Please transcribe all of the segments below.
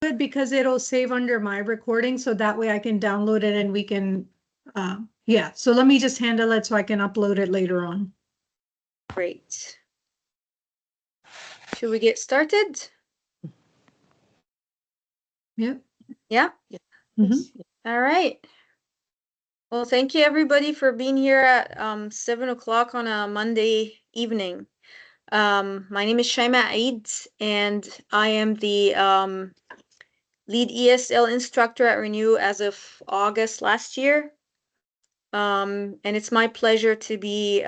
good because it'll save under my recording, so that way I can download it and we can, yeah. So let me just handle it so I can upload it later on. Great. Should we get started? Yep. Yeah? Mhm. All right. Well, thank you everybody for being here at 7 o'clock on a Monday evening. My name is Shaima Eid, and I am the lead ESL instructor at Renew as of August last year. And it's my pleasure to be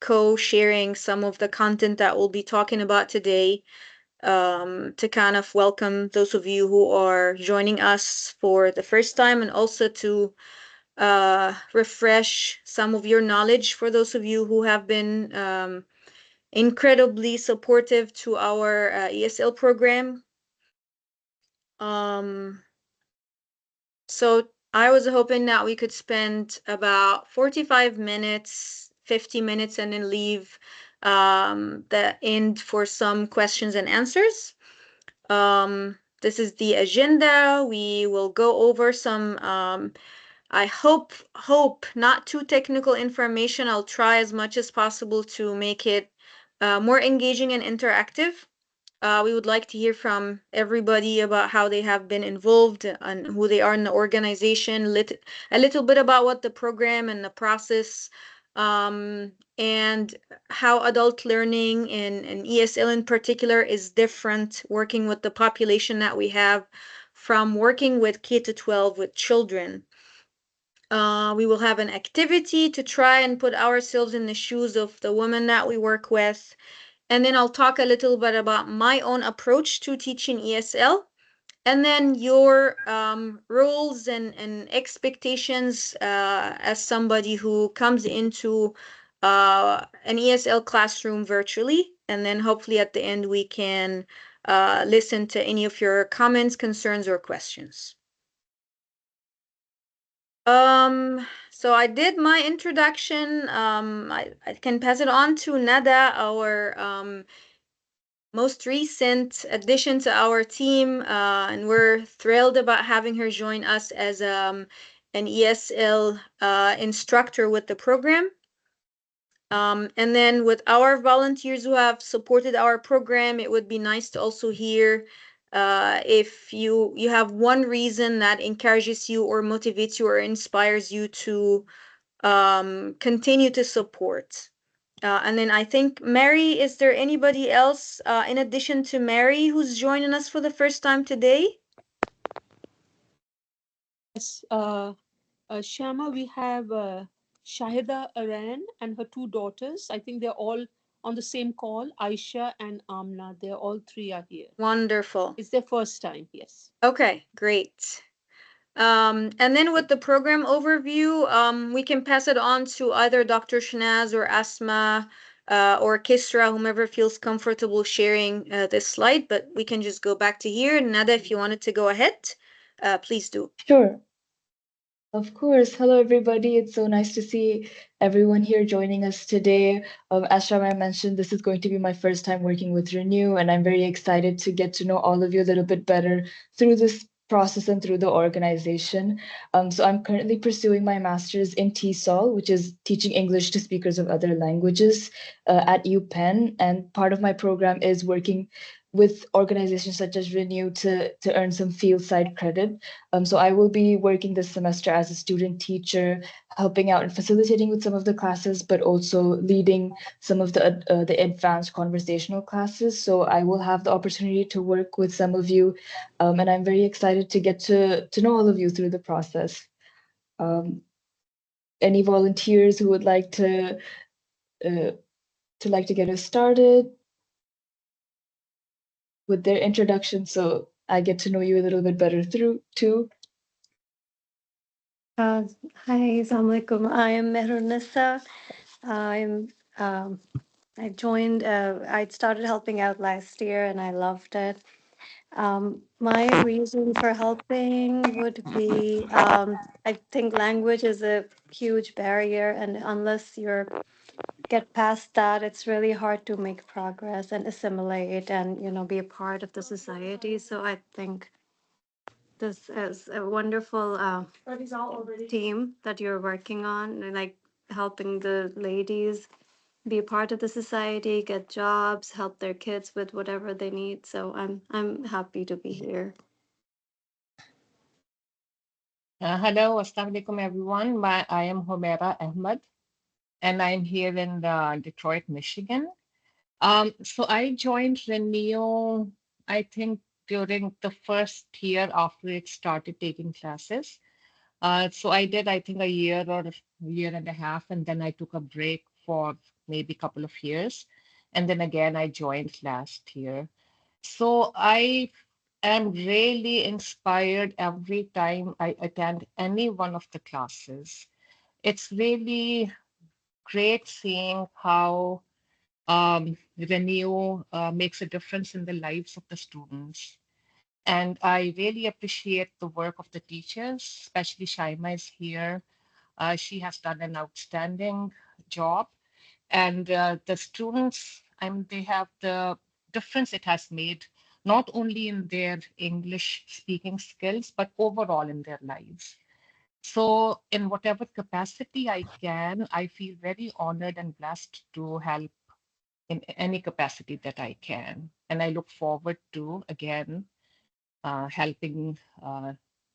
co-sharing some of the content that we'll be talking about today, to kind of welcome those of you who are joining us for the first time, and also to refresh some of your knowledge for those of you who have been incredibly supportive to our ESL program. So I was hoping that we could spend about 45 minutes, 50 minutes, and then leave the end for some questions and answers. This is the agenda. We will go over some, I hope not too technical information. I'll try as much as possible to make it more engaging and interactive. We would like to hear from everybody about how they have been involved and who they are in the organization, a little bit about what the program and the process, and how adult learning and ESL in particular is different working with the population that we have from working with K-12 with children. We will have an activity to try and put ourselves in the shoes of the women that we work with. And then I'll talk a little bit about my own approach to teaching ESL. And then your roles and expectations as somebody who comes into an ESL classroom virtually. And then hopefully at the end we can listen to any of your comments, concerns, or questions. So I did my introduction. I can pass it on to Nada, our most recent addition to our team, and we're thrilled about having her join us as an ESL instructor with the program. And then with our volunteers who have supported our program, it would be nice to also hear if you have one reason that encourages you or motivates you or inspires you to continue to support. And then I think Mary, is there anybody else in addition to Mary who's joining us for the first time today? Yes, Shama, we have Shahida Aran and her two daughters. I think they're all on the same call. Aisha and Amna, they're all three are here. Wonderful. It's their first time, yes. Okay, great. And then with the program overview, we can pass it on to either Dr. Shanaz or Asma or Kisra, whomever feels comfortable sharing this slide, but we can just go back to here. Nada, if you wanted to go ahead, please do. Sure. Of course. Hello, everybody. It's so nice to see everyone here joining us today. As Shama mentioned, this is going to be my first time working with Renew, and I'm very excited to get to know all of you a little bit better through this process and through the organization. So I'm currently pursuing my master's in TESOL, which is teaching English to speakers of other languages at UPenn. And part of my program is working with organizations such as Renew to earn some field side credit. So I will be working this semester as a student teacher, helping out and facilitating with some of the classes, but also leading some of the advanced conversational classes. So I will have the opportunity to work with some of you, and I'm very excited to get to know all of you through the process. Any volunteers who would like to get us started with their introduction, so I get to know you a little bit better through too. Hi, Assalamualaikum. I am Mehrunissa. I joined, I started helping out last year and I loved it. My reason for helping would be I think language is a huge barrier, and unless you're get past that, it's really hard to make progress and assimilate and, be a part of the society. So I think this is a wonderful team that you're working on, and like helping the ladies be a part of the society, get jobs, help their kids with whatever they need. So I'm happy to be here. Hello, Assalamualaikum everyone. I am Humaira Ahmed, and I'm here in Detroit, Michigan. So I joined Renew, I think, during the first year after it started taking classes. So I did, I think, a year or a year and a half, and then I took a break for maybe a couple of years. And then again, I joined last year. So I am really inspired every time I attend any one of the classes. It's really great seeing how Renew makes a difference in the lives of the students. And I really appreciate the work of the teachers, especially Shaima is here. She has done an outstanding job. And the students, they have the difference it has made, not only in their English speaking skills, but overall in their lives. So, in whatever capacity I can, I feel very honored and blessed to help in any capacity that I can. And I look forward to, again, helping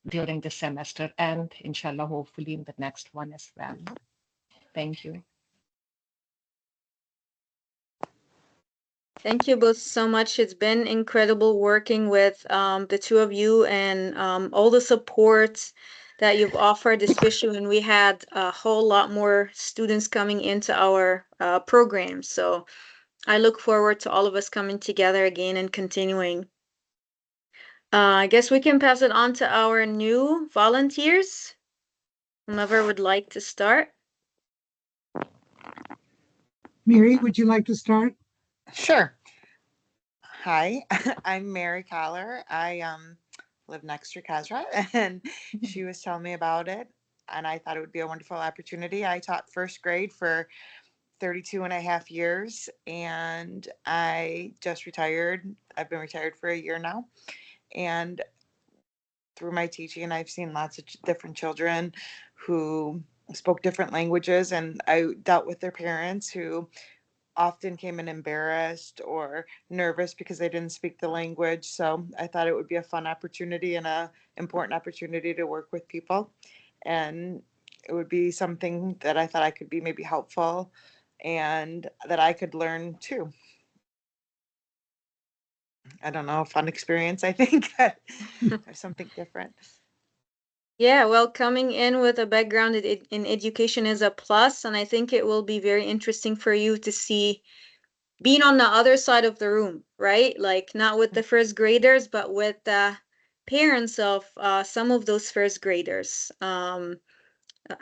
during the semester and inshallah, hopefully in the next one as well. Thank you. Thank you both so much. It's been incredible working with the two of you and all the support that you've offered, especially when we had a whole lot more students coming into our program. So I look forward to all of us coming together again and continuing. I guess we can pass it on to our new volunteers. Whomever would like to start. Mary, would you like to start? Sure. Hi, I'm Mary Collar. I live next to Kazra, and she was telling me about it, and I thought it would be a wonderful opportunity. I taught first grade for 32 and a half years, and I just retired. I've been retired for a year now, and through my teaching, I've seen lots of different children who spoke different languages, and I dealt with their parents who often came in embarrassed or nervous because they didn't speak the language. So I thought it would be a fun opportunity and a important opportunity to work with people. And it would be something that I thought I could be maybe helpful and that I could learn too. I don't know, a fun experience, I think. There's something different. Yeah, well, coming in with a background in education is a plus, and I think it will be very interesting for you to see being on the other side of the room, right? Like not with the first graders, but with the parents of some of those first graders. I'm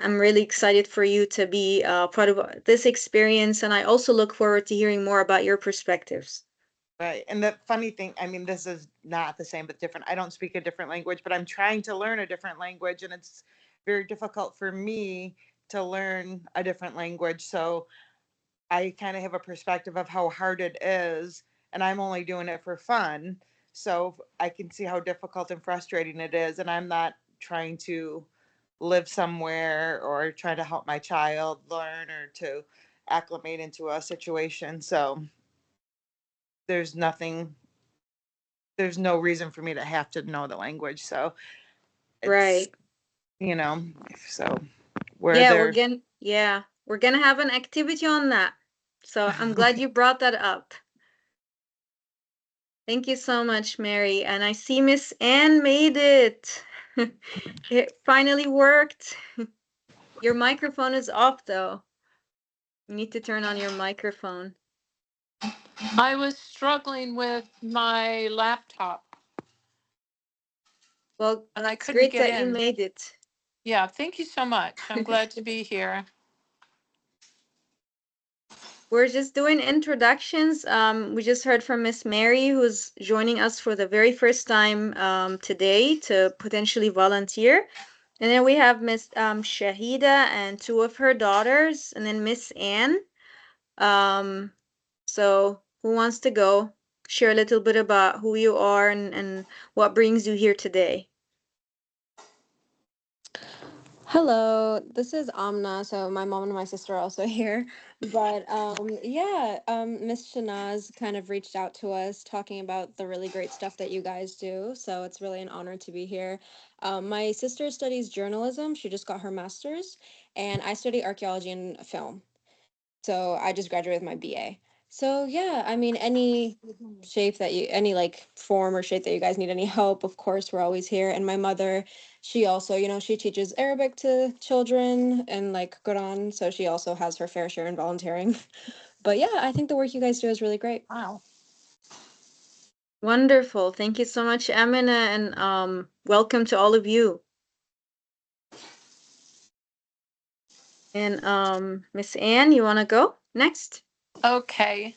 really excited for you to be part of this experience, and I also look forward to hearing more about your perspectives. Right. And the funny thing, I mean, this is not the same, but different. I don't speak a different language, but I'm trying to learn a different language. And it's very difficult for me to learn a different language. So I kind of have a perspective of how hard it is. And I'm only doing it for fun. So I can see how difficult and frustrating it is. And I'm not trying to live somewhere or try to help my child learn or to acclimate into a situation. So there's no reason for me to have to know the language. So it's, Right. So we're gonna have an activity on that. So I'm glad you brought that up. Thank you so much, Mary. And I see Miss Ann made it. It finally worked. Your microphone is off though. You need to turn on your microphone. I was struggling with my laptop. Well, and I it's couldn't great get that you in. made it. Yeah, thank you so much. I'm glad to be here. We're just doing introductions. We just heard from Miss Mary, who's joining us for the very first time today to potentially volunteer. And then we have Miss Shahida and two of her daughters, and then Miss Ann. So who wants to go? Share a little bit about who you are and what brings you here today. Hello, this is Amna. So my mom and my sister are also here. But Miss Shanaz kind of reached out to us talking about the really great stuff that you guys do. So it's really an honor to be here. My sister studies journalism. She just got her master's, and I study archaeology and film. So I just graduated with my BA. So yeah, I mean, any like form or shape that you guys need any help, of course, we're always here. And my mother, she also, she teaches Arabic to children and like Quran. So she also has her fair share in volunteering. But yeah, I think the work you guys do is really great. Wow. Wonderful. Thank you so much, Amina, and welcome to all of you. And Miss Anne, you want to go next? Okay.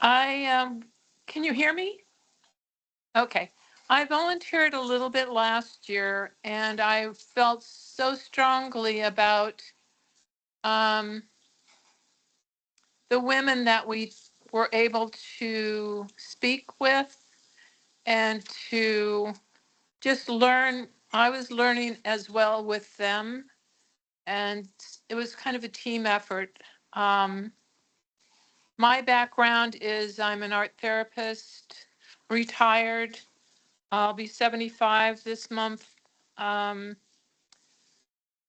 Can you hear me? Okay. I volunteered a little bit last year and I felt so strongly about um, the women that we were able to speak with and to just learn. I was learning as well with them, and it was kind of a team effort. My background is I'm an art therapist, retired. I'll be 75 this month. Um,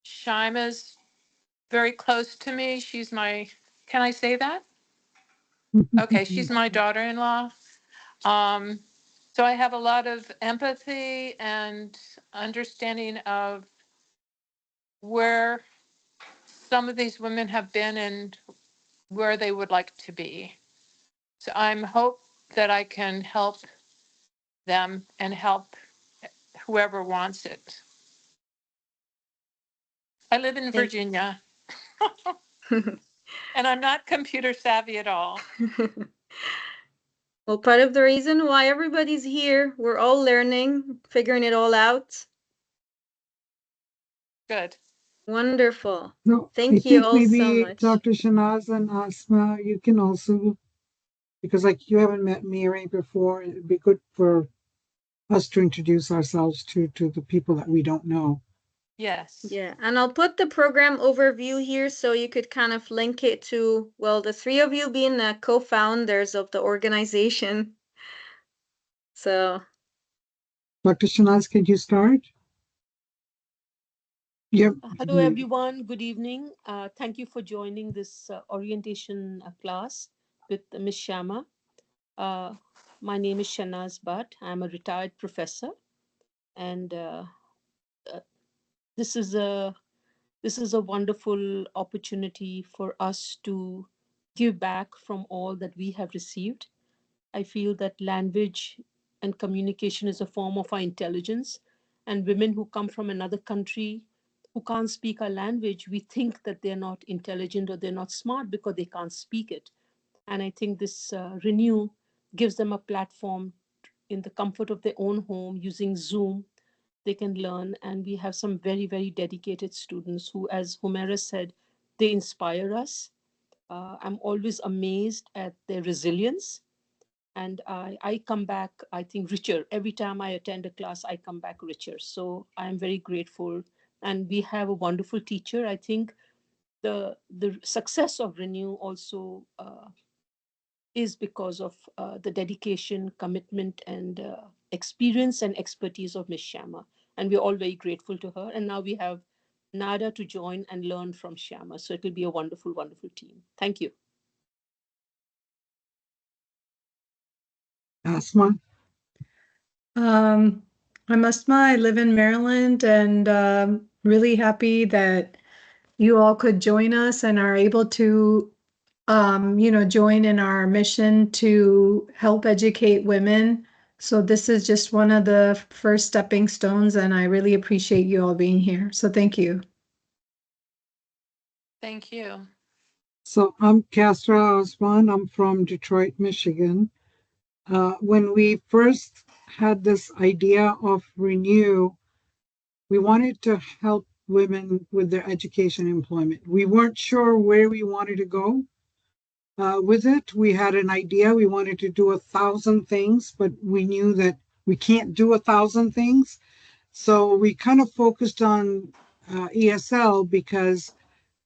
Shima's very close to me. Can I say that? Okay, she's my daughter-in-law. Um, so I have a lot of empathy and understanding of where some of these women have been and where they would like to be. So I'm hope that I can help them and help whoever wants it. I live in Thank- Virginia and I'm not computer savvy at all. Well, part of the reason why everybody's here, we're all learning, figuring it all out. Good. Wonderful. No, I Thank you think all so maybe much. Dr. Shanaz and Asma, you can also, because like you haven't met Mary before, it'd be good for us to introduce ourselves to the people that we don't know. Yes. Yeah, and I'll put the program overview here so you could kind of link it to, well, the three of you being the co-founders of the organization. So, Dr. Shanaz, could you start? Yep. Hello, everyone. Good evening. Thank you for joining this orientation class with Ms. Shama. My name is Shanaz Bhatt. I'm a retired professor, and this is a wonderful opportunity for us to give back from all that we have received. I feel that language and communication is a form of our intelligence, and women who come from another country who can't speak our language, we think that they're not intelligent or they're not smart because they can't speak it. And I think this Renew gives them a platform in the comfort of their own home using Zoom. They can learn, and we have some very, very dedicated students who, as Humaira said, they inspire us. I'm always amazed at their resilience, and I come back, I think, richer. Every time I attend a class, I come back richer. So I'm very grateful. And we have a wonderful teacher. I think the success of Renew also is because of the dedication, commitment, and experience and expertise of Ms. Shama. And we're all very grateful to her. And now we have Nada to join and learn from Shama. So it will be a wonderful, wonderful team. Thank you. Asma. I'm Asma. I live in Maryland and really happy that you all could join us and are able to, join in our mission to help educate women. So this is just one of the first stepping stones, and I really appreciate you all being here. So thank you. Thank you. So I'm Kasra Osman. I'm from Detroit, Michigan. When we first had this idea of Renew, we wanted to help women with their education and employment. We weren't sure where we wanted to go, with it. We had an idea. We wanted to do 1,000 things, but we knew that we can't do 1,000 things. So we kind of focused on ESL because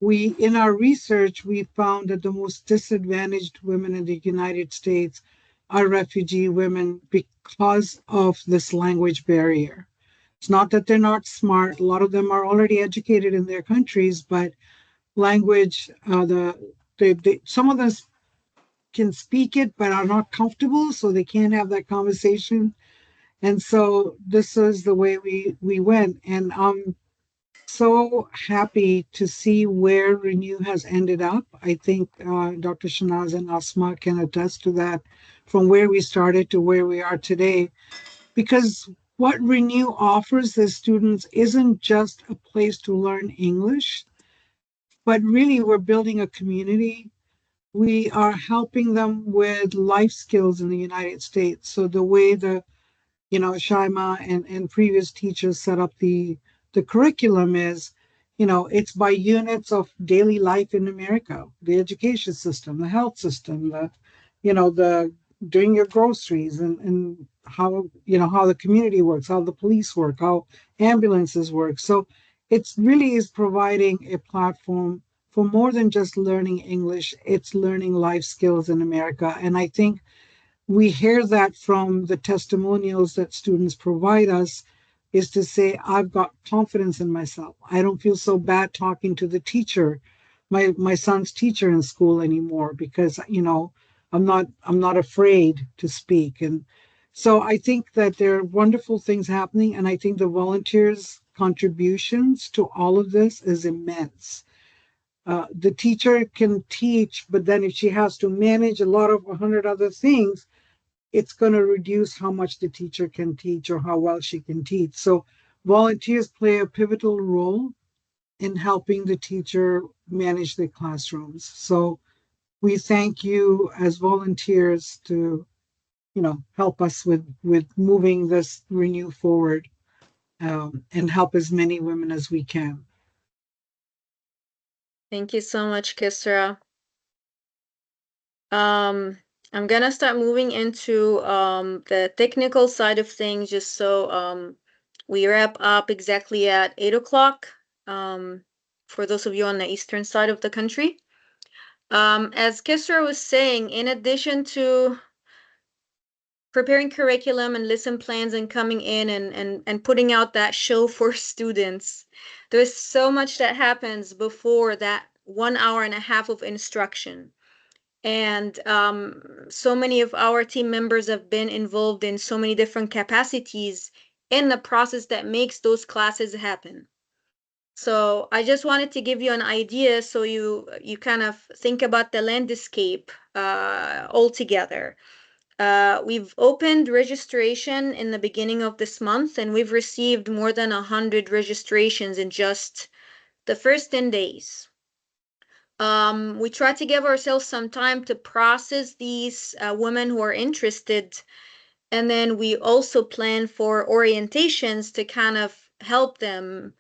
in our research, we found that the most disadvantaged women in the United States are refugee women because of this language barrier. It's not that they're not smart. A lot of them are already educated in their countries, but language, some of them can speak it but are not comfortable, so they can't have that conversation. And so this is the way we went. And I'm so happy to see where Renew has ended up. I think Dr. Shanaz and Asma can attest to that, from where we started to where we are today. Because what Renew offers the students isn't just a place to learn English, but really we're building a community. We are helping them with life skills in the United States. So the way Shaima and previous teachers set up the curriculum is, it's by units of daily life in America, the education system, the health system, the doing your groceries and how the community works, how the police work, how ambulances work. So it really is providing a platform for more than just learning English. It's learning life skills in America. And I think we hear that from the testimonials that students provide us, is to say, I've got confidence in myself. I don't feel so bad talking to the teacher, my son's teacher in school anymore, because I'm not afraid to speak. And so I think that there are wonderful things happening, and I think the volunteers' contributions to all of this is immense. The teacher can teach, but then if she has to manage a lot of 100 other things, it's going to reduce how much the teacher can teach or how well she can teach. So volunteers play a pivotal role in helping the teacher manage the classrooms. So we thank you as volunteers to, help us with moving this Renew forward, and help as many women as we can. Thank you so much, Kisra. I'm gonna start moving into the technical side of things, just so we wrap up exactly at 8 o'clock. For those of you on the eastern side of the country. As Kisra was saying, in addition to preparing curriculum and lesson plans and coming in and putting out that show for students, there's so much that happens before that 1 hour and a half of instruction. And so many of our team members have been involved in so many different capacities in the process that makes those classes happen. So I just wanted to give you an idea so you kind of think about the landscape altogether. We've opened registration in the beginning of this month, and we've received more than 100 registrations in just the first 10 days. We try to give ourselves some time to process these women who are interested, and then we also plan for orientations to kind of help them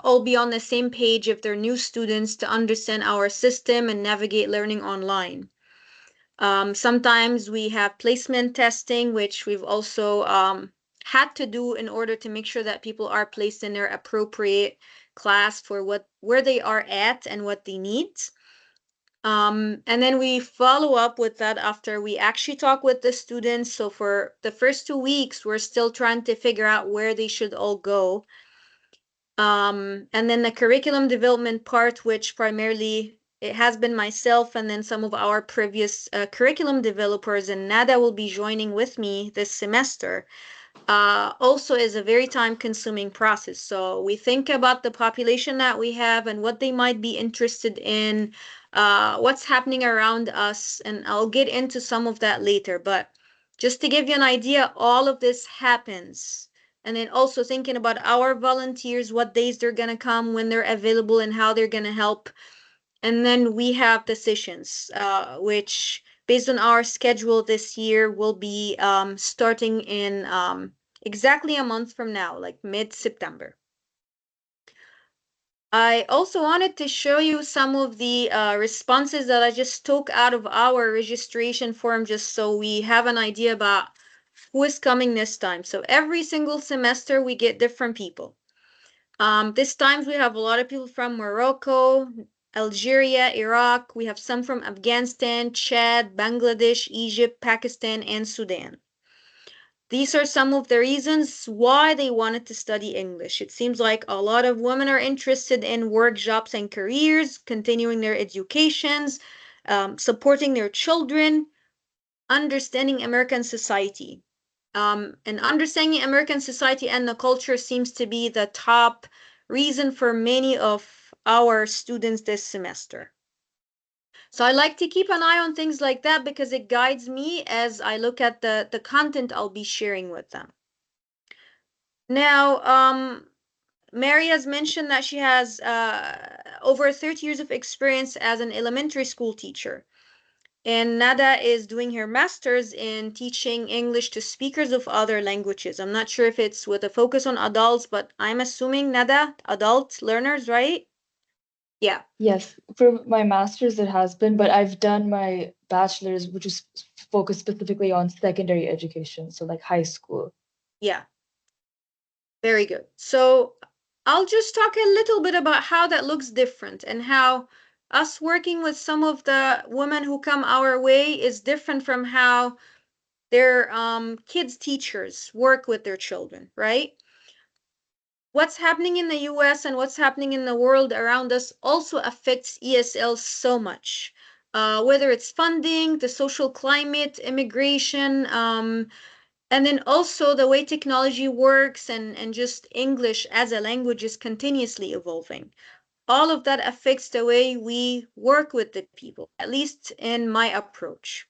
all be on the same page if they're new students, to understand our system and navigate learning online. Sometimes we have placement testing, which we've also had to do in order to make sure that people are placed in their appropriate class for where they are at and what they need. And then we follow up with that after we actually talk with the students. So for the first 2 weeks, we're still trying to figure out where they should all go. And then the curriculum development part, which primarily it has been myself and then some of our previous curriculum developers, and Nada will be joining with me this semester, also is a very time-consuming process. So we think about the population that we have and what they might be interested in, what's happening around us, and I'll get into some of that later. But just to give you an idea, all of this happens. And then also thinking about our volunteers, what days they're going to come, when they're available, and how they're going to help. And then we have the sessions, which based on our schedule this year will be starting in exactly a month from now, like mid-September. I also wanted to show you some of the responses that I just took out of our registration form, just so we have an idea about who is coming this time. So every single semester we get different people. This time we have a lot of people from Morocco, Algeria, Iraq. We have some from Afghanistan, Chad, Bangladesh, Egypt, Pakistan, and Sudan. These are some of the reasons why they wanted to study English. It seems like a lot of women are interested in work, jobs, and careers, continuing their educations, supporting their children, understanding American society. And understanding American society and the culture seems to be the top reason for many of our students this semester. So I like to keep an eye on things like that because it guides me as I look at the content I'll be sharing with them. Now, Mary has mentioned that she has over 30 years of experience as an elementary school teacher. And Nada is doing her master's in teaching English to speakers of other languages. I'm not sure if it's with a focus on adults, but I'm assuming Nada, adult learners, right? Yeah. Yes, for my master's it has been, but I've done my bachelor's, which is focused specifically on secondary education, so like high school. Yeah. Very good. So I'll just talk a little bit about how that looks different and how us working with some of the women who come our way is different from how their kids' teachers work with their children, right? What's happening in the US and what's happening in the world around us also affects ESL so much. Whether it's funding, the social climate, immigration, and then also the way technology works and just English as a language is continuously evolving. All of that affects the way we work with the people, at least in my approach.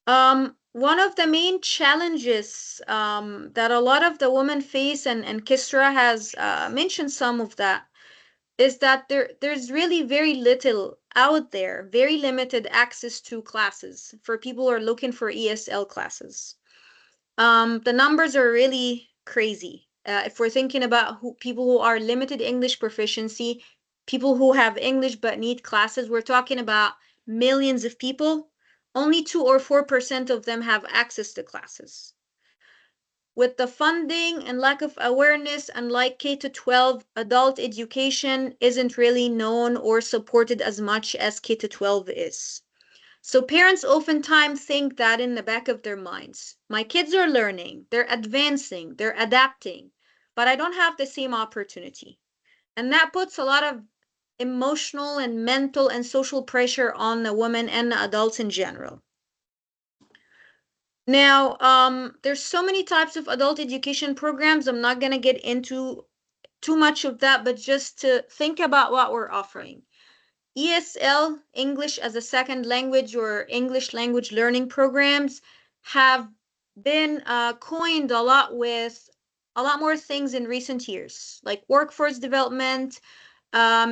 One of the main challenges that a lot of the women face, and Kisra has mentioned some of that, is that there's really very little out there, very limited access to classes for people who are looking for ESL classes. The numbers are really crazy. If we're thinking about people who are limited English proficiency, people who have English but need classes, we're talking about millions of people. Only 2 or 4% of them have access to classes. With the funding and lack of awareness, unlike K to 12, adult education isn't really known or supported as much as K to 12 is. So parents oftentimes think that in the back of their minds. My kids are learning, they're advancing, they're adapting, but I don't have the same opportunity. And that puts a lot of emotional and mental and social pressure on the women and the adults in general. Now, there's so many types of adult education programs. I'm not going to get into too much of that, but just to think about what we're offering. ESL, English as a second language or English language learning programs, have been coined a lot with a lot more things in recent years, like workforce development,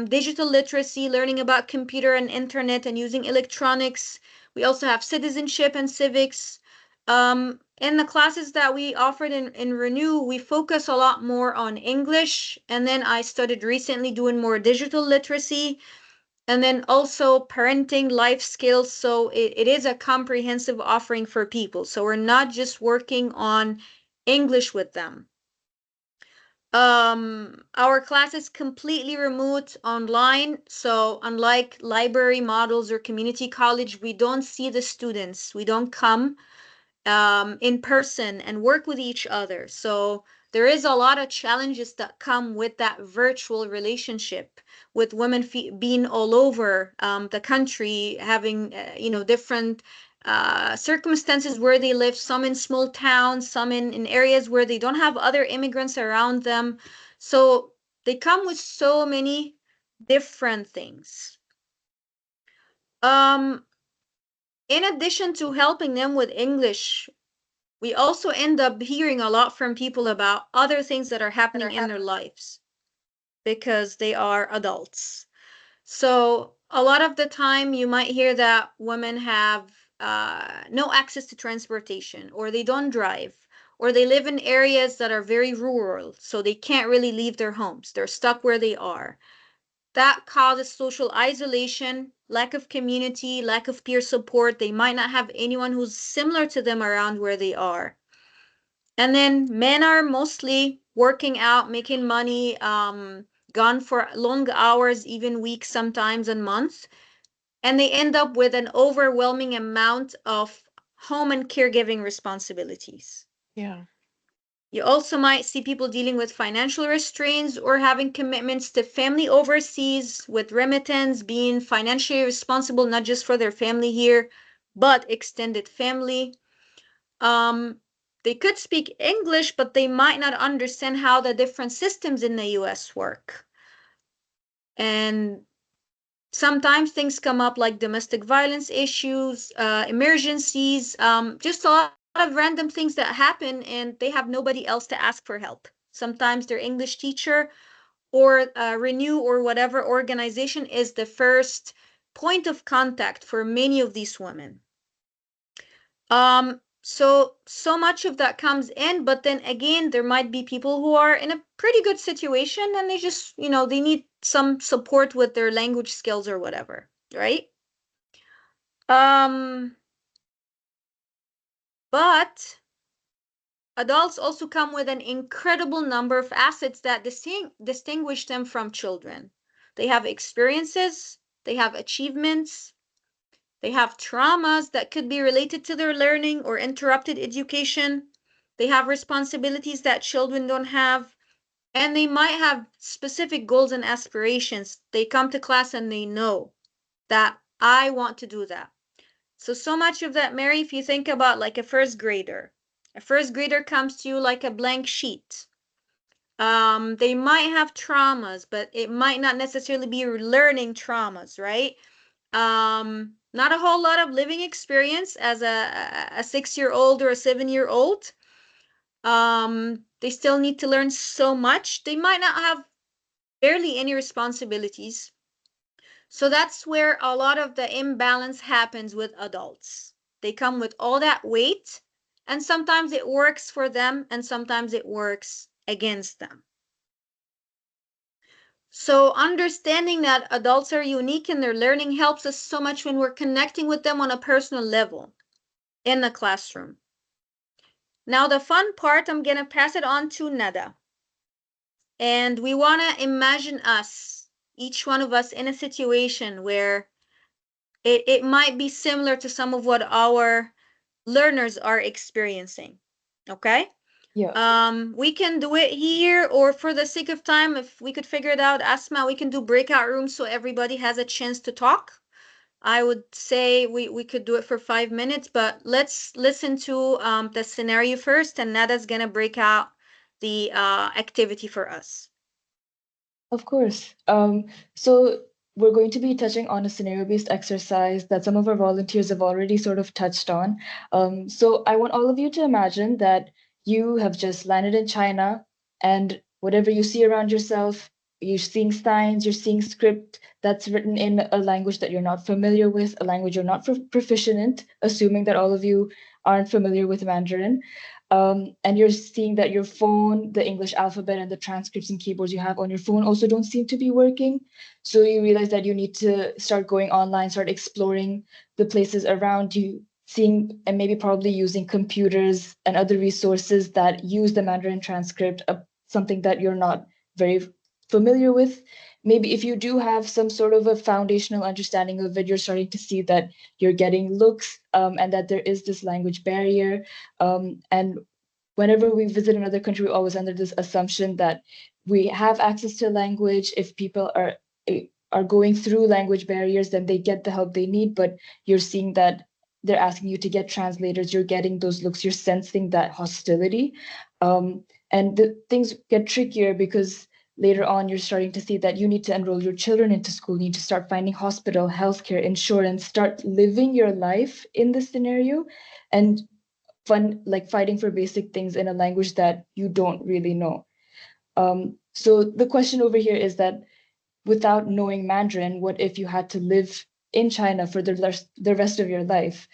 digital literacy, learning about computer and internet and using electronics. We also have citizenship and civics. In the classes that we offered in Renew, we focus a lot more on English. And then I started recently doing more digital literacy and then also parenting life skills. So it is a comprehensive offering for people. So we're not just working on English with them. Our class is completely remote online. So unlike library models or community college, we don't see the students. We don't come in person and work with each other. So there is a lot of challenges that come with that virtual relationship with women being all over the country, having different circumstances where they live, some in small towns, some in areas where they don't have other immigrants around them. So they come with so many different things. In addition to helping them with English, we also end up hearing a lot from people about other things that are happening in their lives because they are adults. So a lot of the time you might hear that women have no access to transportation, or they don't drive, or they live in areas that are very rural, so they can't really leave their homes. They're stuck where they are. That causes social isolation, lack of community, lack of peer support. They might not have anyone who's similar to them around where they are. And then men are mostly working out, making money, gone for long hours, even weeks sometimes and months. And they end up with an overwhelming amount of home and caregiving responsibilities. Yeah. You also might see people dealing with financial restraints or having commitments to family overseas, with remittance, being financially responsible not just for their family here, but extended family. They could speak English, but they might not understand how the different systems in the US work. And sometimes things come up like domestic violence issues, emergencies, just a lot of random things that happen, and they have nobody else to ask for help. Sometimes their English teacher or Renew or whatever organization is the first point of contact for many of these women. So much of that comes in, but then again, there might be people who are in a pretty good situation and they just, they need some support with their language skills or whatever, right? But adults also come with an incredible number of assets that distinguish them from children. They have experiences, they have achievements, they have traumas that could be related to their learning or interrupted education. They have responsibilities that children don't have. And they might have specific goals and aspirations. They come to class and they know that I want to do that. So much of that, Mary, if you think about like a first grader comes to you like a blank sheet. They might have traumas, but it might not necessarily be learning traumas, right? Not a whole lot of living experience as a 6-year-old or a 7-year-old. They still need to learn so much. They might not have barely any responsibilities. So that's where a lot of the imbalance happens with adults. They come with all that weight, and sometimes it works for them, and sometimes it works against them. So understanding that adults are unique in their learning helps us so much when we're connecting with them on a personal level in the classroom. Now, the fun part, I'm going to pass it on to Nada. And we want to imagine us, each one of us, in a situation where it might be similar to some of what our learners are experiencing. Okay? Yeah. We can do it here, or for the sake of time, if we could figure it out, Asma, we can do breakout rooms so everybody has a chance to talk. I would say we could do it for 5 minutes, but let's listen to the scenario first, and Nada's gonna break out the activity for us. Of course. So we're going to be touching on a scenario-based exercise that some of our volunteers have already sort of touched on. So I want all of you to imagine that you have just landed in China, and whatever you see around yourself, you're seeing signs, you're seeing script that's written in a language that you're not familiar with, a language you're not proficient in, assuming that all of you aren't familiar with Mandarin. And you're seeing that your phone, the English alphabet, and the transcripts and keyboards you have on your phone also don't seem to be working. So you realize that you need to start going online, start exploring the places around you, seeing and maybe probably using computers and other resources that use the Mandarin transcript, something that you're not very familiar with. Maybe if you do have some sort of a foundational understanding of it, you're starting to see that you're getting looks and that there is this language barrier. And whenever we visit another country, we're always under this assumption that we have access to language. If people are going through language barriers, then they get the help they need. But you're seeing that they're asking you to get translators. You're getting those looks. You're sensing that hostility, and things get trickier because later on you're starting to see that you need to enroll your children into school. You need to start finding hospital, healthcare, insurance, start living your life in this scenario, and fighting for basic things in a language that you don't really know. So the question over here is that without knowing Mandarin, what if you had to live in China for the rest of your life?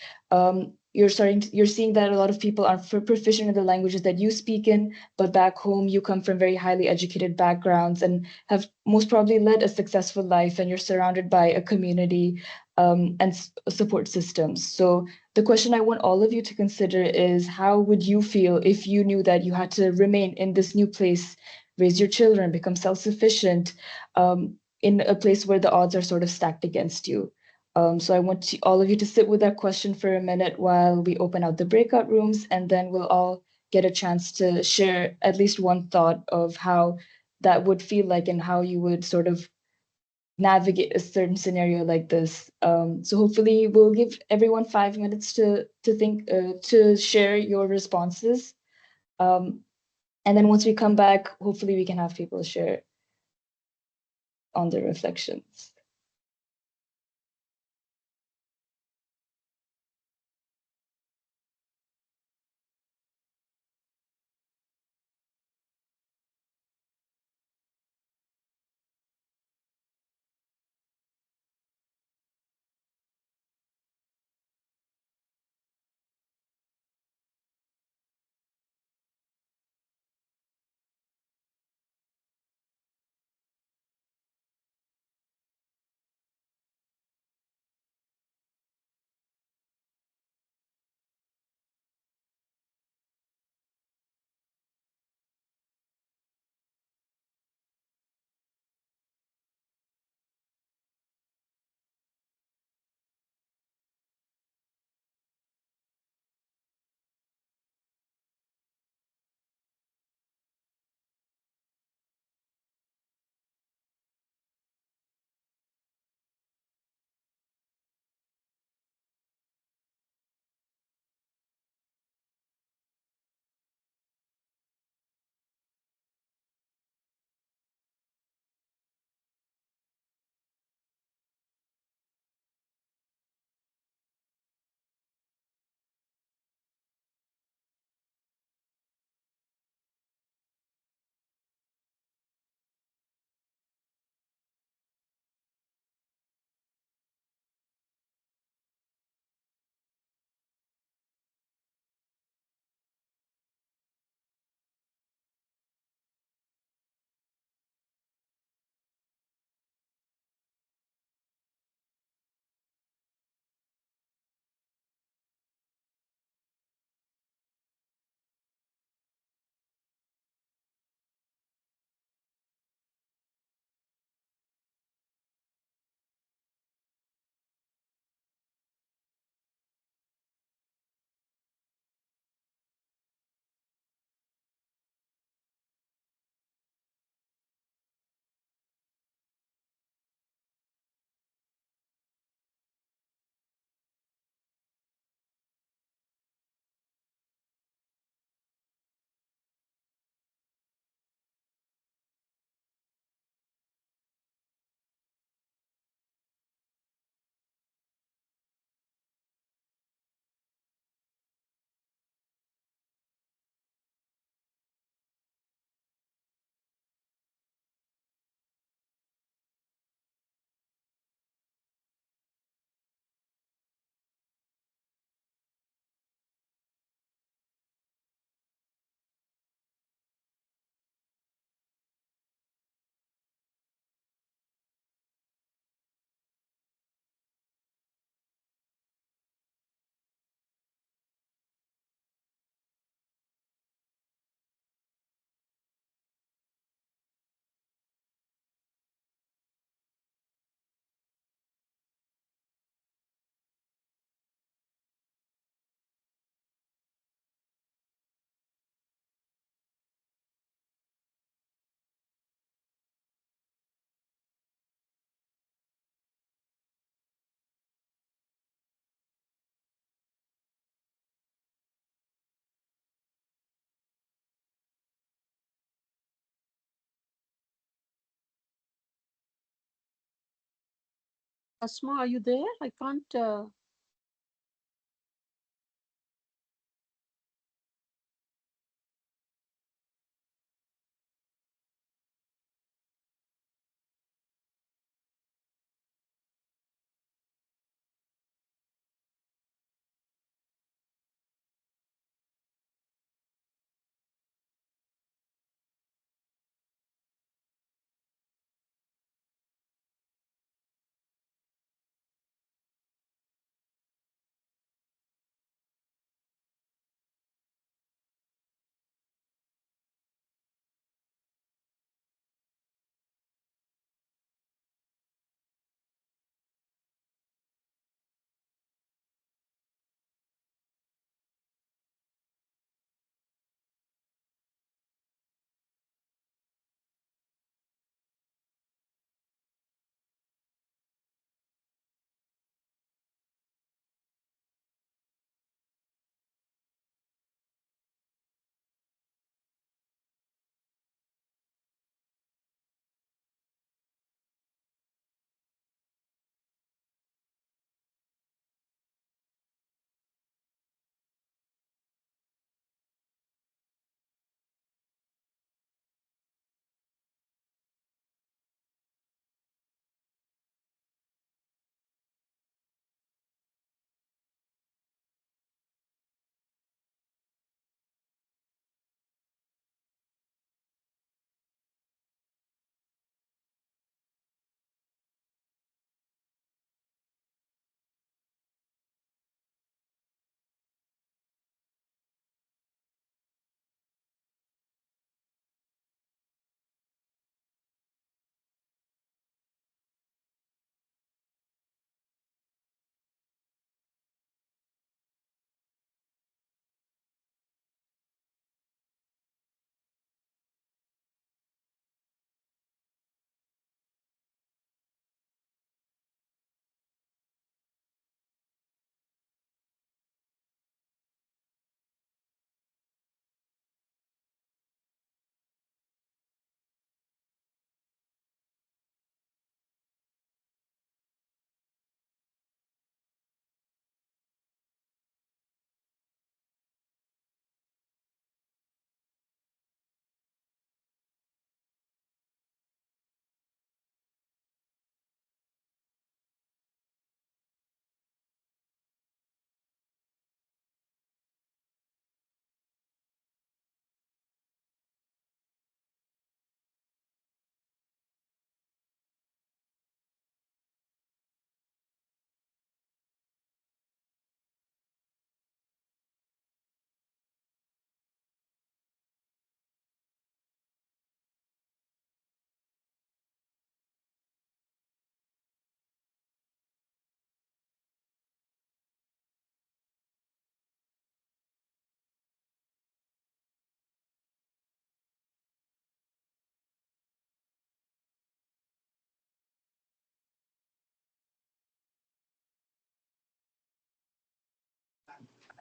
you're seeing that a lot of people are proficient in the languages that you speak in, but back home you come from very highly educated backgrounds and have most probably led a successful life, and you're surrounded by a community and support systems. So the question I want all of you to consider is, how would you feel if you knew that you had to remain in this new place, raise your children, become self-sufficient, in a place where the odds are sort of stacked against you? So I want all of you to sit with that question for a minute while we open out the breakout rooms, and then we'll all get a chance to share at least one thought of how that would feel like and how you would sort of navigate a certain scenario like this. So hopefully we'll give everyone 5 minutes to think, to share your responses. And then once we come back, hopefully we can have people share on their reflections. Asma, are you there? I can't.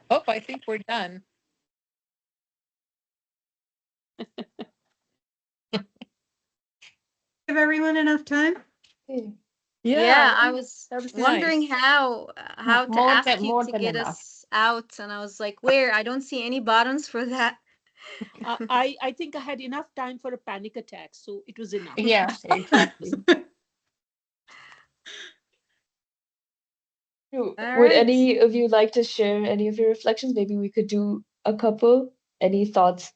Oh, I think we're done. Give everyone enough time? Okay. Yeah, I was that was wondering nice. how to More ask than you more to than get enough. us out, and I was like, where? I don't see any buttons for that. I think I had enough time for a panic attack, so it was enough. Yeah, exactly. All Would right. any of you like to share any of your reflections? Maybe we could do a couple. Any thoughts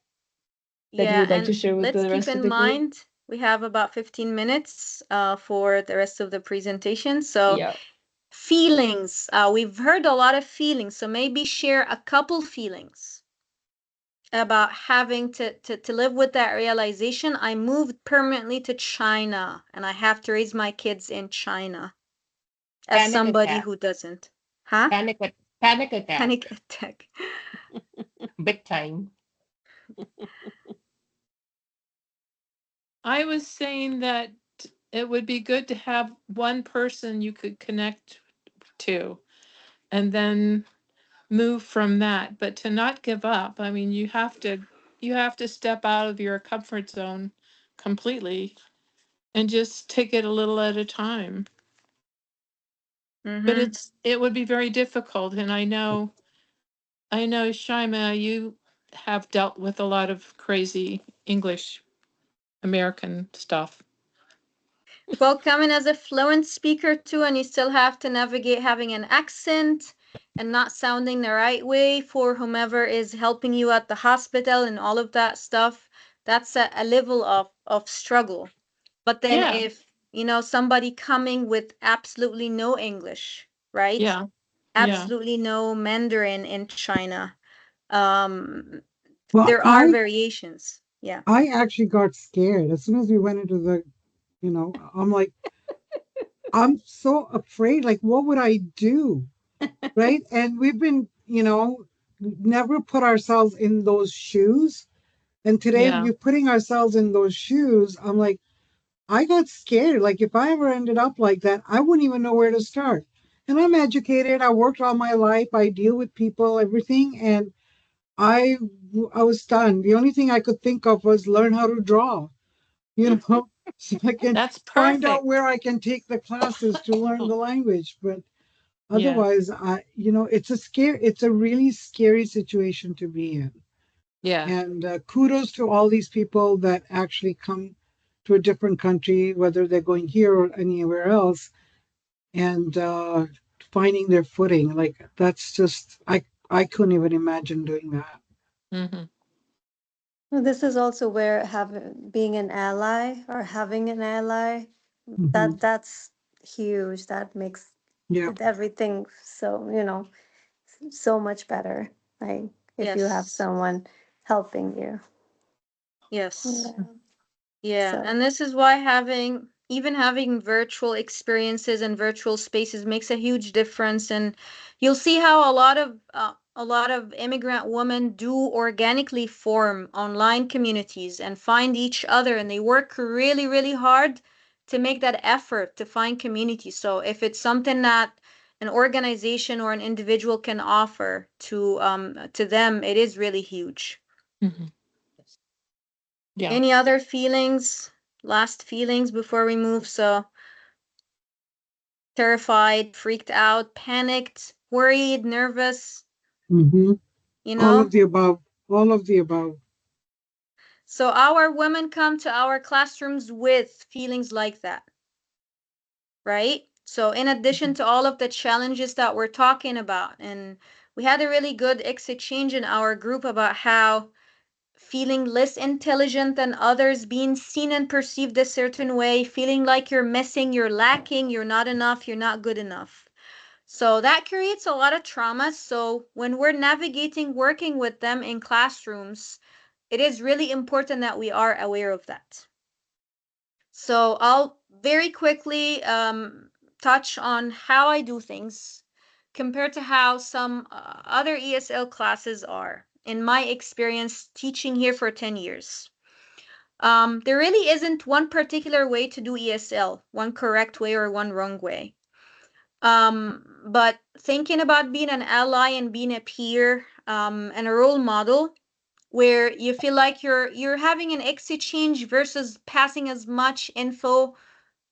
that you Yeah, would like to and share with let's the keep rest of in the group? mind we have about 15 minutes for the rest of the presentation. So Yeah. feelings, we've heard a lot of feelings, so maybe share a couple feelings about having to live with that realization. I moved permanently to China and I have to raise my kids in China as Panic somebody attack. who doesn't. Huh? Panic attack. Panic attack. Big time. I was saying that it would be good to have one person you could connect to and then move from that, but to not give up. I mean, you have to step out of your comfort zone completely and just take it a little at a time. But Mm-hmm. it would be very difficult, and I know Shaima, you have dealt with a lot of crazy English American stuff. Well, coming as a fluent speaker too, and you still have to navigate having an accent and not sounding the right way for whomever is helping you at the hospital and all of that stuff. That's a level of struggle. But then Yeah, if, somebody coming with absolutely no English, right? yeah, yeah. Absolutely no Mandarin in China. Um, Well, there are variations. Yeah. I actually got scared as soon as we went into the, I'm like, I'm so afraid. Like, what would I do? Right. And we've been, never put ourselves in those shoes. And today Yeah. we're putting ourselves in those shoes. I'm like, I got scared. Like, if I ever ended up like that, I wouldn't even know where to start. And I'm educated. I worked all my life. I deal with people, everything. And I, I was stunned. The only thing I could think of was learn how to draw, so I can That's find out perfect. where I can take the classes to learn the language. But Yeah, otherwise, it's a really scary situation to be in. yeah. And kudos to all these people that actually come to a different country, whether they're going here or anywhere else, and finding their footing. Like that's just I couldn't even imagine doing that. Hmm. Well, this is also where having being an ally or having an ally, Hmm. that's huge. That makes Yeah. everything so, so much better. Like if you have Yes. someone helping you. Yes. Yeah. Yeah, So and this is why having virtual experiences and virtual spaces makes a huge difference. And you'll see how a lot of immigrant women do organically form online communities and find each other, and they work really, really hard to make that effort to find community. So if it's something that an organization or an individual can offer to them, it is really huge. Hmm. Yeah. Any other feelings, last feelings before we move? So terrified, freaked out, panicked, worried, nervous, Hmm. you All of know? the above. All of the above. So our women come to our classrooms with feelings like that, right? So in addition to all of the challenges that we're talking about, and we had a really good exchange in our group about how feeling less intelligent than others, being seen and perceived a certain way, feeling like you're missing, you're lacking, you're not enough, you're not good enough. So that creates a lot of trauma. So when we're navigating working with them in classrooms, it is really important that we are aware of that. So I'll very quickly touch on how I do things compared to how some other ESL classes are. In my experience teaching here for 10 years, there really isn't one particular way to do ESL, one correct way or one wrong way. But thinking about being an ally and being a peer, and a role model where you feel like you're having an exchange versus passing as much info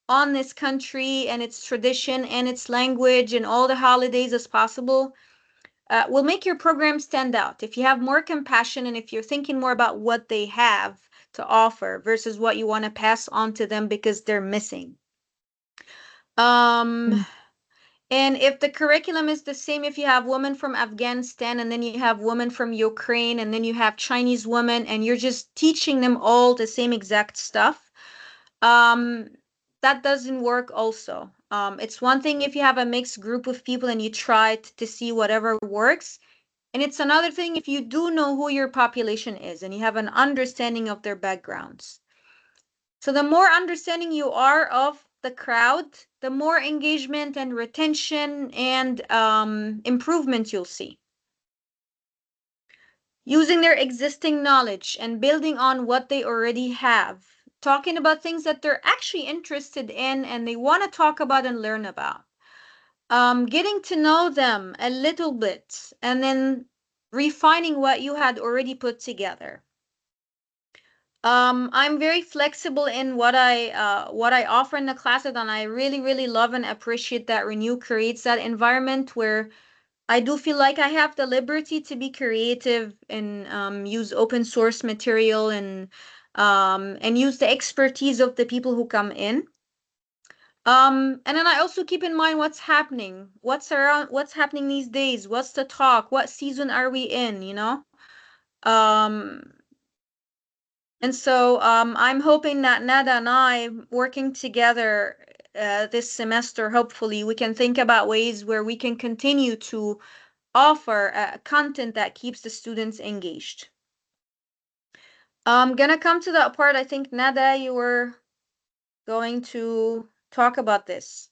on this country and its tradition and its language and all the holidays as possible, will make your program stand out. If you have more compassion and if you're thinking more about what they have to offer versus what you want to pass on to them because they're missing. Mm. And if the curriculum is the same, if you have women from Afghanistan and then you have women from Ukraine and then you have Chinese women and you're just teaching them all the same exact stuff, that doesn't work also. It's one thing if you have a mixed group of people and you try to see whatever works. And it's another thing if you do know who your population is and you have an understanding of their backgrounds. So the more understanding you are of the crowd, the more engagement and retention and improvement you'll see. Using their existing knowledge and building on what they already have. Talking about things that they're actually interested in and they want to talk about and learn about. Getting to know them a little bit and then refining what you had already put together. I'm very flexible in what I offer in the classes, and I really, really love and appreciate that Renew creates that environment where I do feel like I have the liberty to be creative and use open source material and use the expertise of the people who come in. And then I also keep in mind what's happening, what's happening these days, what's the talk, what season are we in, you know? Um, And so I'm hoping that Nada and I, working together this semester, hopefully we can think about ways where we can continue to offer content that keeps the students engaged. I'm gonna come to that part. I think Nada, you were going to talk about this.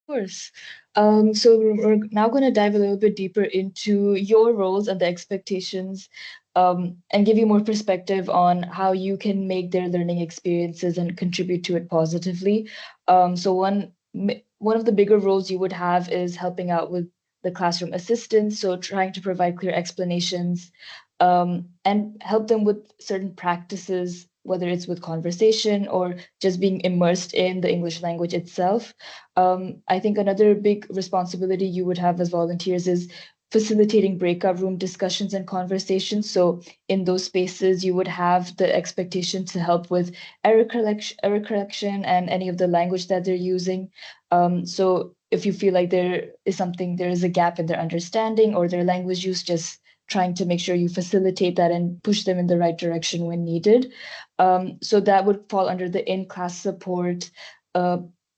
Of course. So we're now going to dive a little bit deeper into your roles and the expectations, and give you more perspective on how you can make their learning experiences and contribute to it positively. So one of the bigger roles you would have is helping out with the classroom assistance, so trying to provide clear explanations, and help them with certain practices, whether it's with conversation or just being immersed in the English language itself. I think another big responsibility you would have as volunteers is facilitating breakout room discussions and conversations. So in those spaces, you would have the expectation to help with error correction and any of the language that they're using. So if you feel like there is a gap in their understanding or their language use, just trying to make sure you facilitate that and push them in the right direction when needed. So that would fall under the in-class support.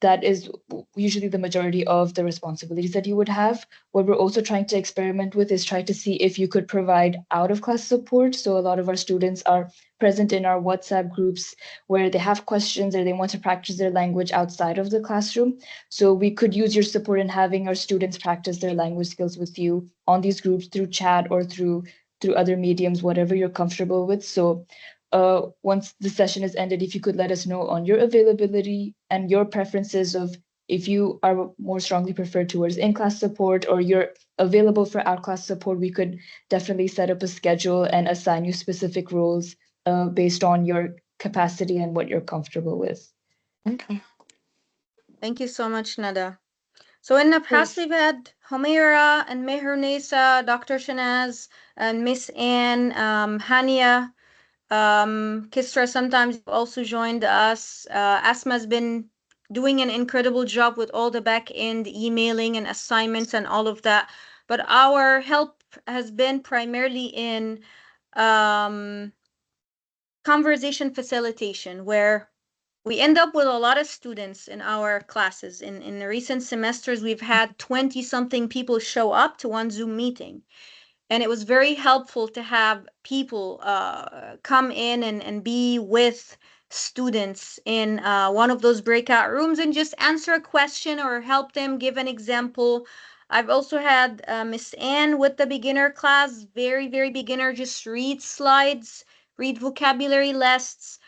That is usually the majority of the responsibilities that you would have. What we're also trying to experiment with is try to see if you could provide out-of-class support. So a lot of our students are present in our WhatsApp groups where they have questions or they want to practice their language outside of the classroom. So we could use your support in having our students practice their language skills with you on these groups through chat or through other mediums, whatever you're comfortable with. So once the session is ended, if you could let us know on your availability and your preferences of if you are more strongly preferred towards in-class support or you're available for out-class support, we could definitely set up a schedule and assign you specific roles based on your capacity and what you're comfortable with. Okay. Thank you so much, Nada. So in the past, we've had Humaira and Mehernisa, Dr. Shanaz, and Miss Anne, Hania, Kisra sometimes also joined us. Asma's been doing an incredible job with all the back end emailing and assignments and all of that. But our help has been primarily in conversation facilitation, where we end up with a lot of students in our classes. In the recent semesters, we've had 20 something people show up to one Zoom meeting. And it was very helpful to have people come in and be with students in one of those breakout rooms and just answer a question or help them give an example. I've also had Miss Anne with the beginner class, very, very beginner, just read slides, read vocabulary lists,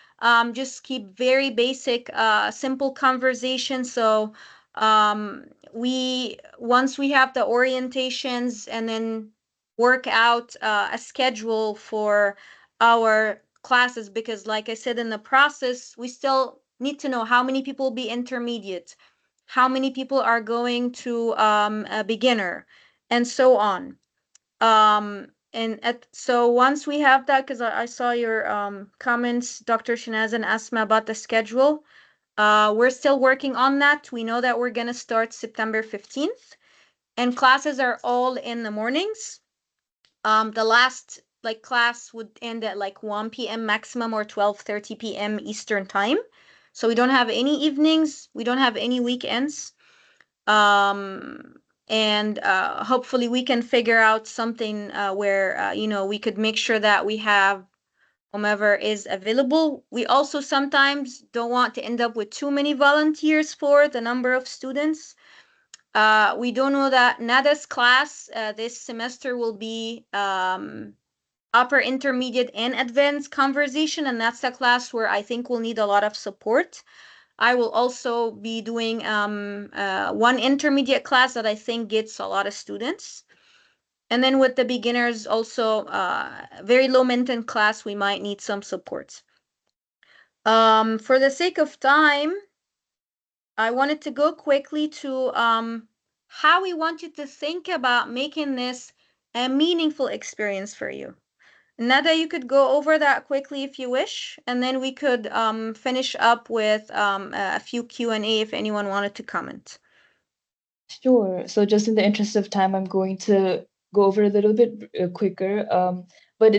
just keep very basic, simple conversation. So Once we have the orientations and then work out a schedule for our classes, because like I said, in the process, we still need to know how many people will be intermediate, how many people are going to a beginner, and so on. So once we have that, because I saw your comments, Dr. Shanaz and Asma, about the schedule. We're still working on that. We know that we're going to start September 15th, and classes are all in the mornings. The last class would end at 1 p.m. maximum, or 12:30 p.m. Eastern time. So we don't have any evenings. We don't have any weekends. And hopefully we can figure out something where, we could make sure that we have whomever is available. We also sometimes don't want to end up with too many volunteers for the number of students. We don't know that Nada's class this semester will be upper intermediate and advanced conversation, and that's the class where I think we'll need a lot of support. I will also be doing one intermediate class that I think gets a lot of students. And then with the beginners, also very low maintenance class, we might need some support. For the sake of time, I wanted to go quickly to how we want you to think about making this a meaningful experience for you. Nada, you could go over that quickly if you wish, and then we could finish up with a few Q&A if anyone wanted to comment. Sure. So just in the interest of time, I'm going to go over a little bit quicker. But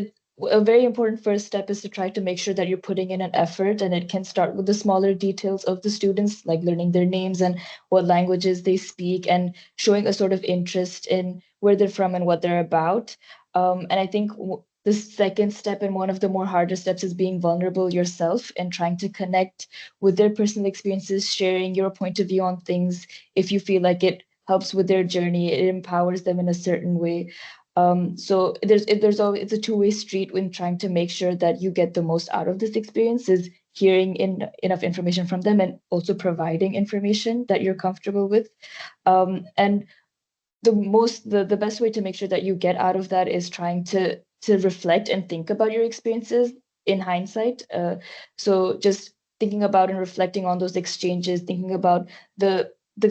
a very important first step is to try to make sure that you're putting in an effort, and it can start with the smaller details of the students, like learning their names and what languages they speak, and showing a sort of interest in where they're from and what they're about. And I think the second step, and one of the more harder steps, is being vulnerable yourself and trying to connect with their personal experiences, sharing your point of view on things if you feel like it helps with their journey, it empowers them in a certain way. So there's always, it's a two-way street when trying to make sure that you get the most out of this experience, is hearing enough information from them and also providing information that you're comfortable with. And the best way to make sure that you get out of that is trying to reflect and think about your experiences in hindsight. So just thinking about and reflecting on those exchanges, thinking about the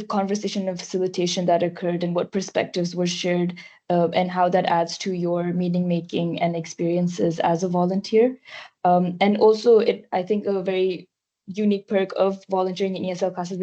conversation and facilitation that occurred and what perspectives were shared, and how that adds to your meaning making and experiences as a volunteer. And also, I think a very unique perk of volunteering in ESL classes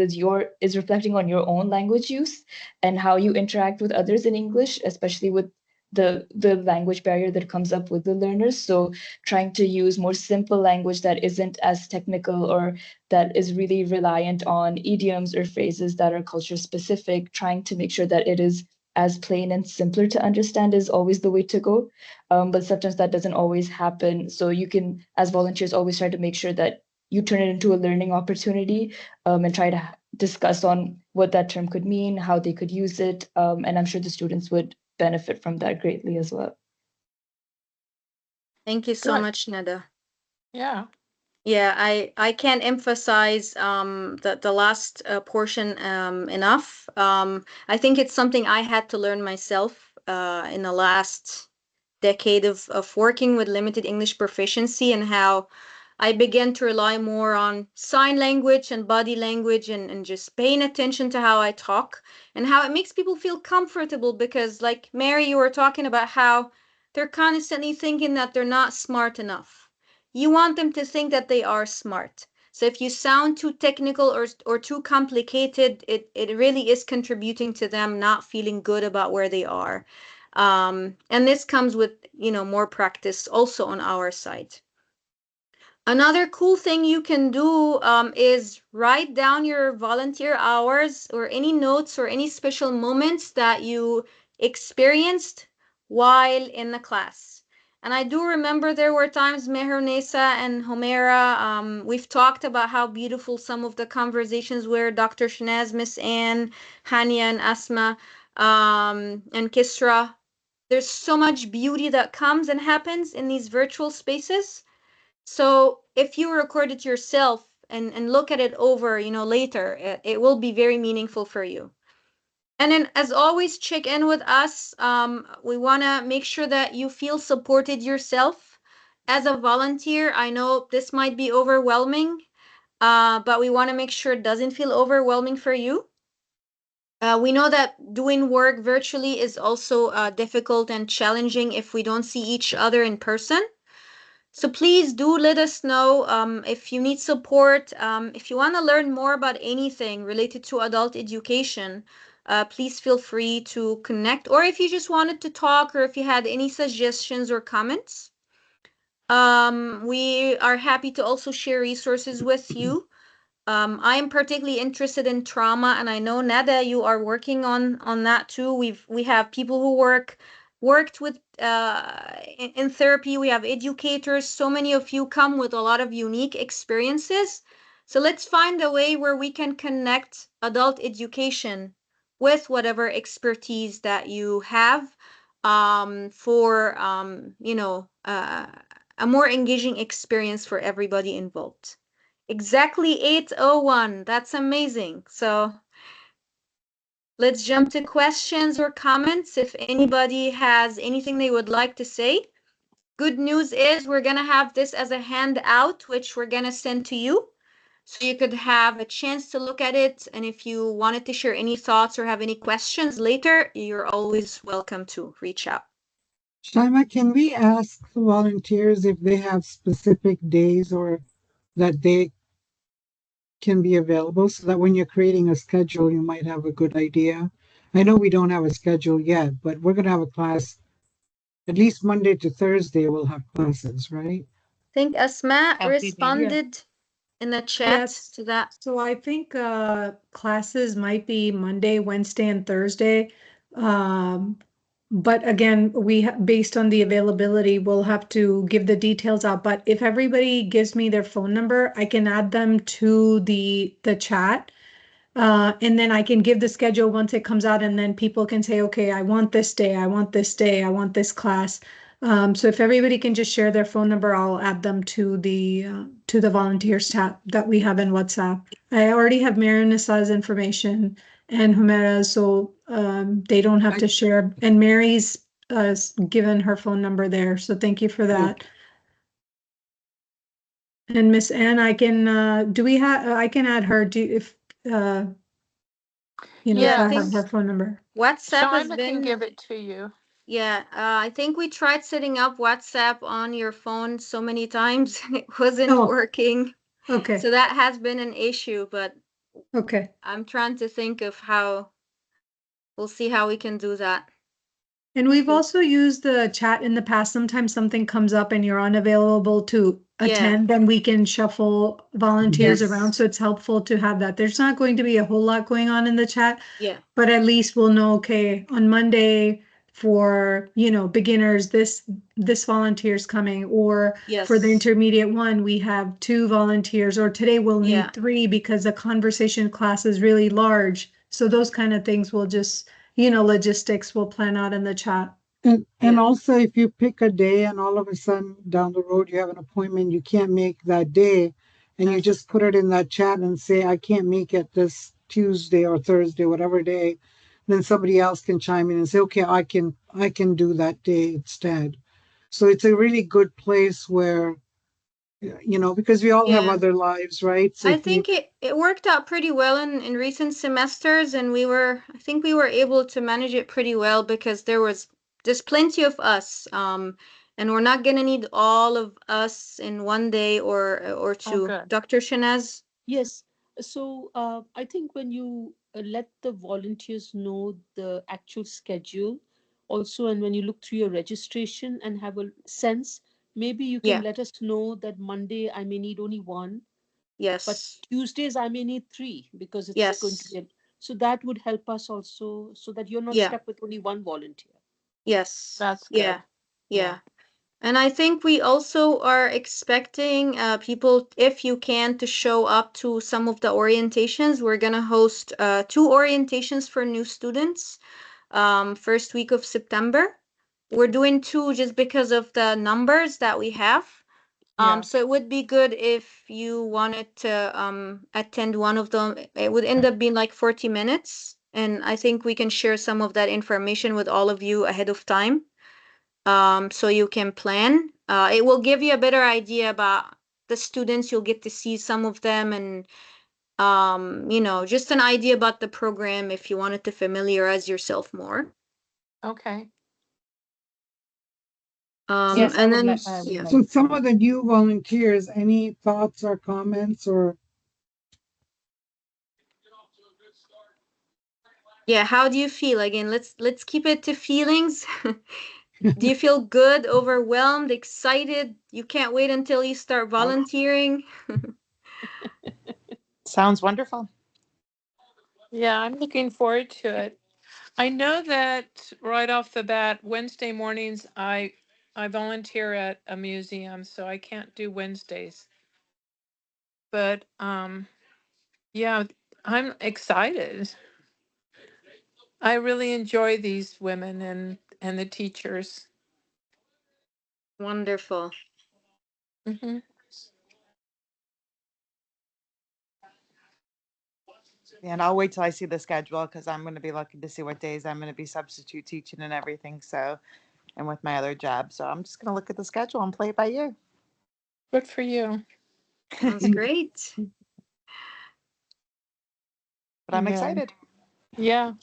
is reflecting on your own language use and how you interact with others in English, especially with the language barrier that comes up with the learners. So trying to use more simple language that isn't as technical, or that is really reliant on idioms or phrases that are culture specific, trying to make sure that it is as plain and simpler to understand is always the way to go. But sometimes that doesn't always happen. So you can, as volunteers, always try to make sure that you turn it into a learning opportunity, and try to discuss on what that term could mean, how they could use it. And I'm sure the students would benefit from that greatly as well. Thank you so Good. much, Nada. Yeah. Yeah, I can't emphasize the last portion enough. I think it's something I had to learn myself in the last decade of working with limited English proficiency, and how I began to rely more on sign language and body language, and just paying attention to how I talk and how it makes people feel comfortable. Because like Mary, you were talking about how they're constantly thinking that they're not smart enough. You want them to think that they are smart. So if you sound too technical or too complicated, it really is contributing to them not feeling good about where they are. And this comes with, more practice also on our side. Another cool thing you can do is write down your volunteer hours, or any notes or any special moments that you experienced while in the class. And I do remember there were times, Mehrunesa and Homera, we've talked about how beautiful some of the conversations were. Dr. Shanaz, Miss Anne, Hania, and Asma, and Kisra. There's so much beauty that comes and happens in these virtual spaces. So if you record it yourself and look at it over, later. It will be very meaningful for you. And then, as always, check in with us. We want to make sure that you feel supported yourself as a volunteer. I know this might be overwhelming, but we want to make sure it doesn't feel overwhelming for you. We know that doing work virtually is also difficult and challenging if we don't see each other in person. So please do let us know if you need support. If you want to learn more about anything related to adult education, please feel free to connect. Or if you just wanted to talk, or if you had any suggestions or comments, we are happy to also share resources with you. I am particularly interested in trauma, and I know Nada, you are working on that too. We have people who worked with in therapy. We have educators. So many of you come with a lot of unique experiences. So let's find a way where we can connect adult education with whatever expertise that you have for a more engaging experience for everybody involved. Exactly 8:01. That's amazing. So let's jump to questions or comments if anybody has anything they would like to say. Good news is we're going to have this as a handout, which we're going to send to you. So you could have a chance to look at it. And if you wanted to share any thoughts or have any questions later, you're always welcome to reach out. Shaima, can we ask the volunteers if they have specific days or that they can be available so that when you're creating a schedule, you might have a good idea? I know we don't have a schedule yet, but we're going to have a class at least Monday to Thursday. We'll have classes, right? I think Asma Every day. responded in the chat Yes. to that. So I think classes might be Monday, Wednesday, and Thursday. But again, based on the availability, we'll have to give the details out. But if everybody gives me their phone number, I can add them to the chat. And then I can give the schedule once it comes out, and then people can say, okay, I want this day, I want this day, I want this class. So if everybody can just share their phone number, I'll add them to the volunteers tab that we have in WhatsApp. I already have Marinissa's information and Humera's, so they don't have to share. And Mary's given her phone number there, so thank you for that. And Miss Ann, I can do we have I can add her. If if Yeah, I I have think her phone number. WhatsApp has Shaima can been, give it to you. yeah, I think we tried setting up WhatsApp on your phone so many times and it wasn't Oh. working. Okay, So that has been an issue, but okay. I'm trying to think of how we'll see how we can do that. And we've Yeah. also used the chat in the past. Sometimes something comes up and you're unavailable to Yeah. attend, then we can shuffle volunteers Yes. around. So it's helpful to have that. There's not going to be a whole lot going on in the chat, Yeah. but at least we'll know, okay, on Monday for, beginners, this volunteer's coming, or Yes. for the intermediate one, we have 2 volunteers, or today we'll need Yeah. 3 because the conversation class is really large. So those kind of things will just, logistics will plan out in the chat. And Yeah. also, if you pick a day and all of a sudden down the road you have an appointment you can't make that day, and you just put it in that chat and say, I can't make it this Tuesday or Thursday, whatever day, then somebody else can chime in and say, okay, I can do that day instead. So it's a really good place where, because we all have Yeah. other lives, right? So I if you, think it worked out pretty well in recent semesters, and I think we were able to manage it pretty well because there's plenty of us, and we're not gonna need all of us in one day or two. good. Dr. Shanaz? Yes. So I think when you let the volunteers know the actual schedule, also, and when you look through your registration and have a sense, maybe you can Yeah. let us know that Monday I may need only 1, but Yes. Tuesdays I may need 3 because it's going to Yes. be. So that would help us also, so that you're not Yeah. stuck with only one volunteer. Yes. That's Yeah. good. Yeah. And I think we also are expecting people, if you can, to show up to some of the orientations. We're going to host 2 orientations for new students first week of September. We're doing 2 just because of the numbers that we have. Yeah. So it would be good if you wanted to attend one of them. It would end up being like 40 minutes. And I think we can share some of that information with all of you ahead of time. So you can plan. It will give you a better idea about the students. You'll get to see some of them and just an idea about the program if you wanted to familiarize yourself more. Okay. Yes, I And would then like. yeah. So some of the new volunteers, any thoughts or comments or? Yeah, how do you feel? Again, let's keep it to feelings. Do you feel good, overwhelmed, excited? You can't wait until you start volunteering? Sounds wonderful. Yeah, I'm looking forward to it. I know that right off the bat, Wednesday mornings, I volunteer at a museum, so I can't do Wednesdays. But yeah, I'm excited. I really enjoy these women and the teachers. Wonderful. Hmm. Yeah, and I'll wait till I see the schedule because I'm going to be looking to see what days I'm going to be substitute teaching and everything. So, and with my other job. So I'm just going to look at the schedule and play it by ear. Good for you. Sounds great. But I'm Yeah. excited. Yeah.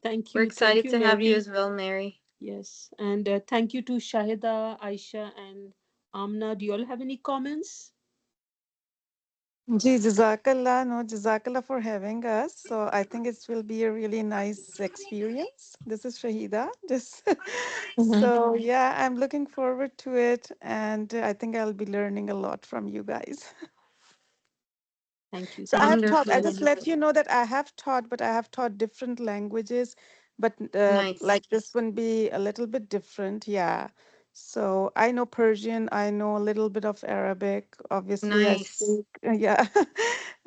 Thank We're you. Thank excited you, to have you Mary. as well, Mary. Yes. And thank you to Shahida, Aisha, and Amna. Do you all have any comments? Ji, Jazakallah, no, Jazakallah for having us. So I think it will be a really nice experience. This is Shahida. Just Hmm. so yeah, I'm looking forward to it, and I think I'll be learning a lot from you guys. Thank you. So I Thank have you. taught. You're I Wonderful. just let wonderful. you know that I have taught, but I have taught different languages. But Nice. like this one be a little bit different, yeah. So I know Persian. I know a little bit of Arabic. Obviously, I Nice. speak. Yeah,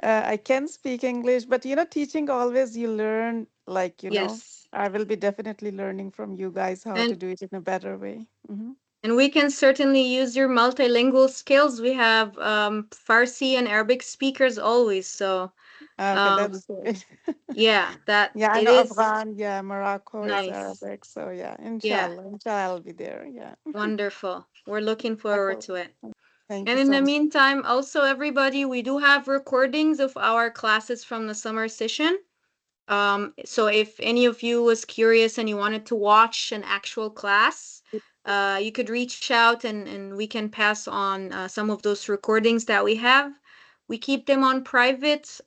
I can speak English. But teaching always you learn. Like Yes. I will be definitely learning from you guys how to And do it in a better way. and we can certainly use your multilingual skills. We have Farsi and Arabic speakers always. So Okay, um that's good. yeah, that Yeah, I it know is Afghan. Yeah, Morocco is nice. Arabic. So yeah, Yeah, inshallah I'll be there. Yeah. wonderful. We're looking forward Okay. to it. Thank And you in so the much. meantime, also everybody, we do have recordings of our classes from the summer session. So if any of you was curious and you wanted to watch an actual class, you could reach out and we can pass on some of those recordings that we have. We keep them on private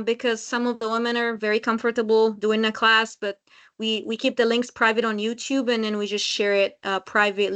because some of the women are very comfortable doing a class, but we keep the links private on YouTube and then we just share it privately